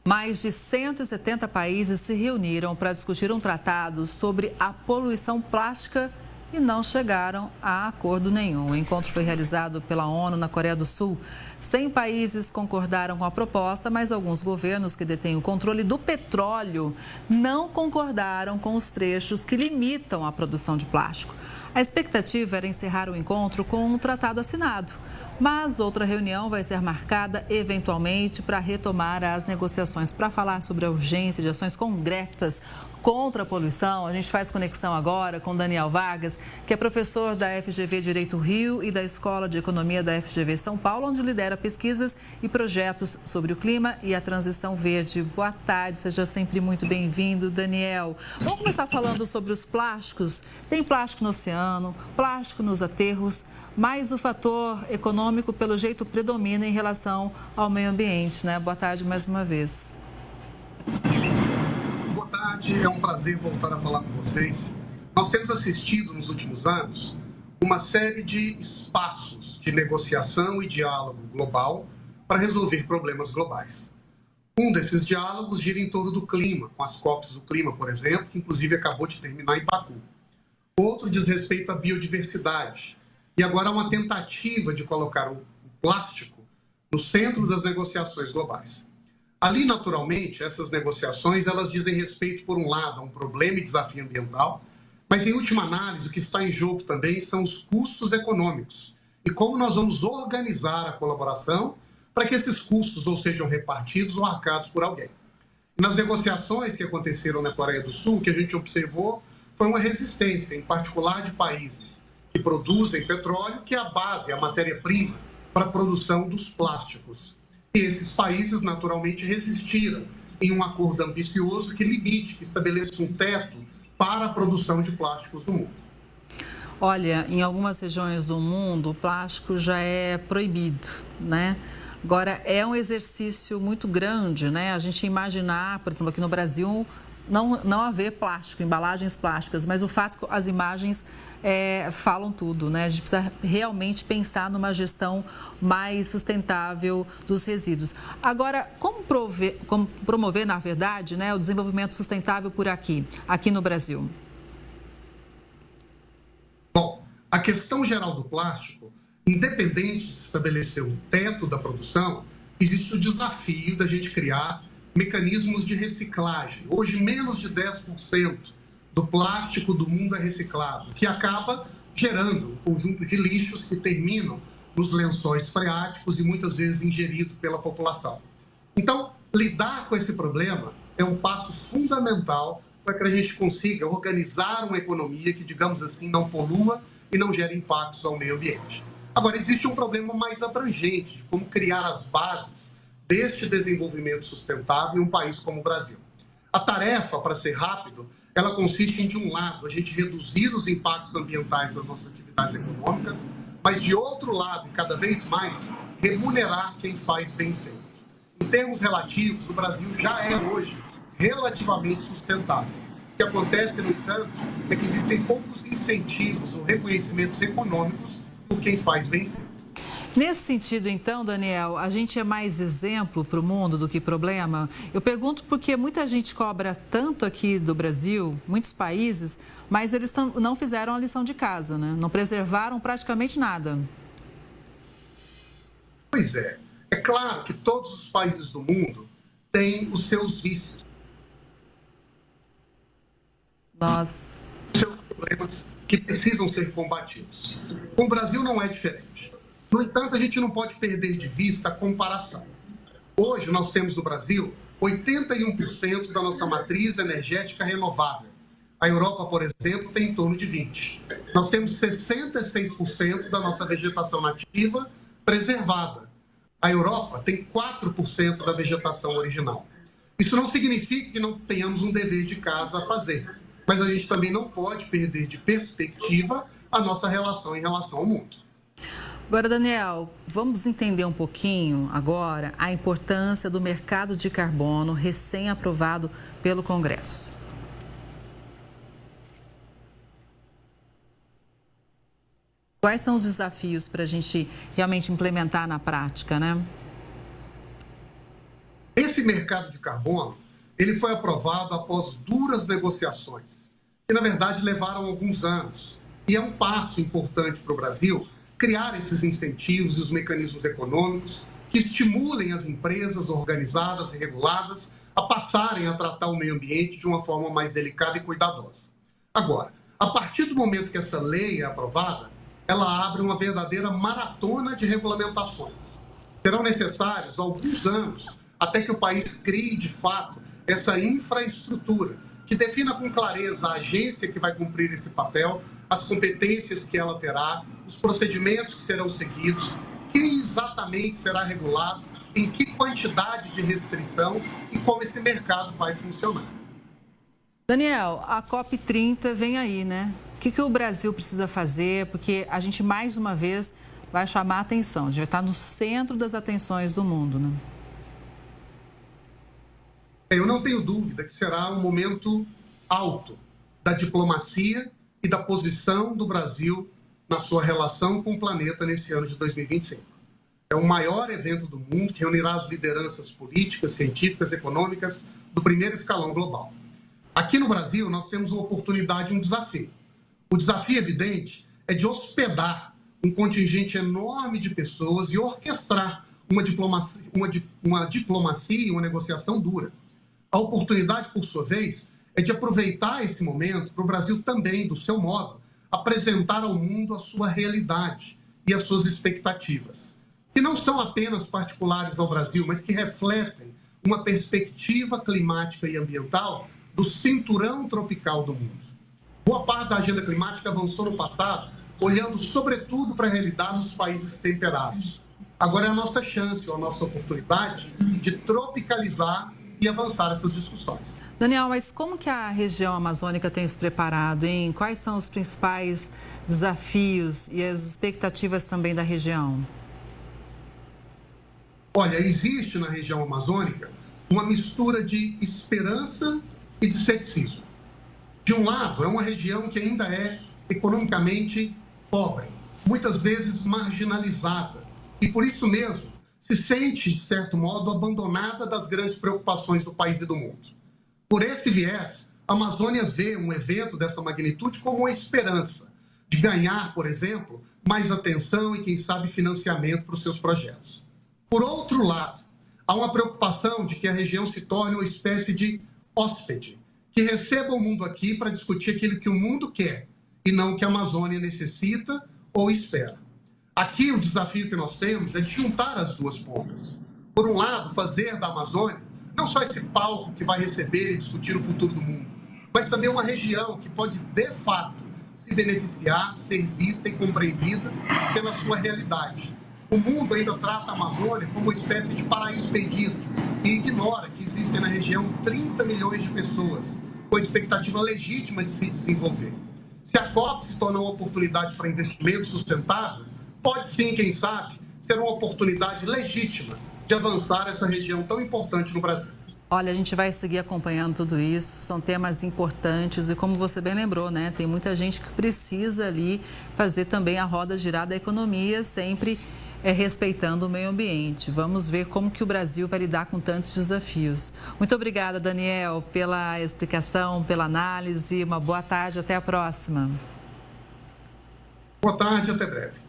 Mais de 170 países se reuniram para discutir um tratado sobre a poluição plástica e não chegaram a acordo nenhum. O encontro foi realizado pela ONU na Coreia do Sul. 100 países concordaram com a proposta, mas alguns governos que detêm o controle do petróleo não concordaram com os trechos que limitam a produção de plástico. A expectativa era encerrar o encontro com um tratado assinado, mas outra reunião vai ser marcada eventualmente para retomar as negociações. Para falar sobre a urgência de ações concretas contra a poluição, a gente faz conexão agora com Daniel Vargas, que é professor da FGV Direito Rio e da Escola de Economia da FGV São Paulo, onde lidera pesquisas e projetos sobre o clima e a transição verde. Boa tarde, seja sempre muito bem-vindo, Daniel. Vamos começar falando sobre os plásticos. Tem plástico no oceano, plástico nos aterros, mas o fator econômico, pelo jeito, predomina em relação ao meio ambiente, né? Boa tarde mais uma vez. Boa tarde, é um prazer voltar a falar com vocês. Nós temos assistido nos últimos anos uma série de espaços de negociação e diálogo global para resolver problemas globais. Um desses diálogos gira em torno do clima, com as COPs do clima, por exemplo, que inclusive acabou de terminar em Baku. Outro diz respeito à biodiversidade. E agora há uma tentativa de colocar o plástico no centro das negociações globais. Ali, naturalmente, essas negociações, elas dizem respeito, por um lado, a um problema e desafio ambiental, mas, em última análise, o que está em jogo também são os custos econômicos e como nós vamos organizar a colaboração para que esses custos ou sejam repartidos ou arcados por alguém. E nas negociações que aconteceram na Coreia do Sul, o que a gente observou foi uma resistência, em particular de países que produzem petróleo, que é a base, a matéria-prima para a produção dos plásticos. E esses países, naturalmente, resistiram em um acordo ambicioso que limite, que estabeleça um teto para a produção de plásticos no mundo. Olha, em algumas regiões do mundo, o plástico já é proibido, né? Agora, é um exercício muito grande, né? A gente imaginar, por exemplo, aqui no Brasil, não haver plástico, embalagens plásticas, mas o fato que as imagens falam tudo, né? A gente precisa realmente pensar numa gestão mais sustentável dos resíduos. Agora, como promover, na verdade, né, o desenvolvimento sustentável por aqui no Brasil? Bom, a questão geral do plástico, independente de estabelecer o teto da produção, existe o desafio da gente criar mecanismos de reciclagem. Hoje, menos de 10% do plástico do mundo é reciclado, o que acaba gerando um conjunto de lixos que terminam nos lençóis freáticos e muitas vezes ingerido pela população. Então, lidar com esse problema é um passo fundamental para que a gente consiga organizar uma economia que, digamos assim, não polua e não gere impactos ao meio ambiente. Agora, existe um problema mais abrangente de como criar as bases deste desenvolvimento sustentável em um país como o Brasil. A tarefa, para ser rápido, ela consiste em, de um lado, a gente reduzir os impactos ambientais das nossas atividades econômicas, mas, de outro lado, e cada vez mais, remunerar quem faz bem feito. Em termos relativos, o Brasil já é hoje relativamente sustentável. O que acontece, no entanto, é que existem poucos incentivos ou reconhecimentos econômicos por quem faz bem feito. Nesse sentido, então, Daniel, a gente é mais exemplo para o mundo do que problema? Eu pergunto porque muita gente cobra tanto aqui do Brasil, muitos países, mas eles não fizeram a lição de casa, né? Não preservaram praticamente nada. Pois é. É claro que todos os países do mundo têm os seus vícios. Os seus problemas que precisam ser combatidos. Com o Brasil não é diferente. No entanto, a gente não pode perder de vista a comparação. Hoje, nós temos no Brasil 81% da nossa matriz energética renovável. A Europa, por exemplo, tem em torno de 20%. Nós temos 66% da nossa vegetação nativa preservada. A Europa tem 4% da vegetação original. Isso não significa que não tenhamos um dever de casa a fazer, mas a gente também não pode perder de perspectiva a nossa relação em relação ao mundo. Agora, Daniel, vamos entender um pouquinho agora a importância do mercado de carbono recém-aprovado pelo Congresso. Quais são os desafios para a gente realmente implementar na prática, né? Esse Esse mercado de carbono, ele foi aprovado após duras negociações, que na verdade levaram alguns anos. E é um passo importante para o Brasil criar esses incentivos e os mecanismos econômicos que estimulem as empresas organizadas e reguladas a passarem a tratar o meio ambiente de uma forma mais delicada e cuidadosa. Agora, a partir do momento que essa lei é aprovada, ela abre uma verdadeira maratona de regulamentações. Serão necessários alguns anos até que o país crie, de fato, essa infraestrutura que defina com clareza a agência que vai cumprir esse papel, as competências que ela terá, os procedimentos que serão seguidos, quem exatamente será regulado, em que quantidade de restrição e como esse mercado vai funcionar. Daniel, a COP30 vem aí, né? O que o Brasil precisa fazer? Porque a gente, mais uma vez, vai chamar a atenção. A gente vai estar no centro das atenções do mundo, né? Eu não tenho dúvida que será um momento alto da diplomacia e da posição do Brasil na sua relação com o planeta nesse ano de 2025. É o maior evento do mundo que reunirá as lideranças políticas, científicas, econômicas do primeiro escalão global. Aqui no Brasil, nós temos uma oportunidade e um desafio. O desafio evidente é de hospedar um contingente enorme de pessoas e orquestrar uma diplomacia e uma negociação dura. A oportunidade, por sua vez, é de aproveitar esse momento para o Brasil também, do seu modo, apresentar ao mundo a sua realidade e as suas expectativas, que não são apenas particulares ao Brasil, mas que refletem uma perspectiva climática e ambiental do cinturão tropical do mundo. Boa parte da agenda climática avançou no passado, olhando sobretudo para a realidade dos países temperados. Agora é a nossa chance, a nossa oportunidade de tropicalizar e avançar essas discussões. Daniel, mas como que a região amazônica tem se preparado, hein? Quais são os principais desafios e as expectativas também da região? Olha, existe na região amazônica uma mistura de esperança e de ceticismo. De um lado, é uma região que ainda é economicamente pobre, muitas vezes marginalizada, e por isso mesmo se sente, de certo modo, abandonada das grandes preocupações do país e do mundo. Por esse viés, a Amazônia vê um evento dessa magnitude como uma esperança de ganhar, por exemplo, mais atenção e, quem sabe, financiamento para os seus projetos. Por outro lado, há uma preocupação de que a região se torne uma espécie de hóspede, que receba o mundo aqui para discutir aquilo que o mundo quer e não o que a Amazônia necessita ou espera. Aqui o desafio que nós temos é de juntar as duas pontas. Por um lado, fazer da Amazônia não só esse palco que vai receber e discutir o futuro do mundo, mas também uma região que pode, de fato, se beneficiar, ser vista e compreendida pela sua realidade. O mundo ainda trata a Amazônia como uma espécie de paraíso perdido e ignora que existem na região 30 milhões de pessoas com a expectativa legítima de se desenvolver. Se a COP se tornar uma oportunidade para investimento sustentável, pode sim, quem sabe, ser uma oportunidade legítima de avançar essa região tão importante no Brasil. Olha, a gente vai seguir acompanhando tudo isso, são temas importantes e, como você bem lembrou, né, tem muita gente que precisa ali fazer também a roda girar da economia, sempre respeitando o meio ambiente. Vamos ver como que o Brasil vai lidar com tantos desafios. Muito obrigada, Daniel, pela explicação, pela análise. Uma boa tarde, até a próxima. Boa tarde, até breve.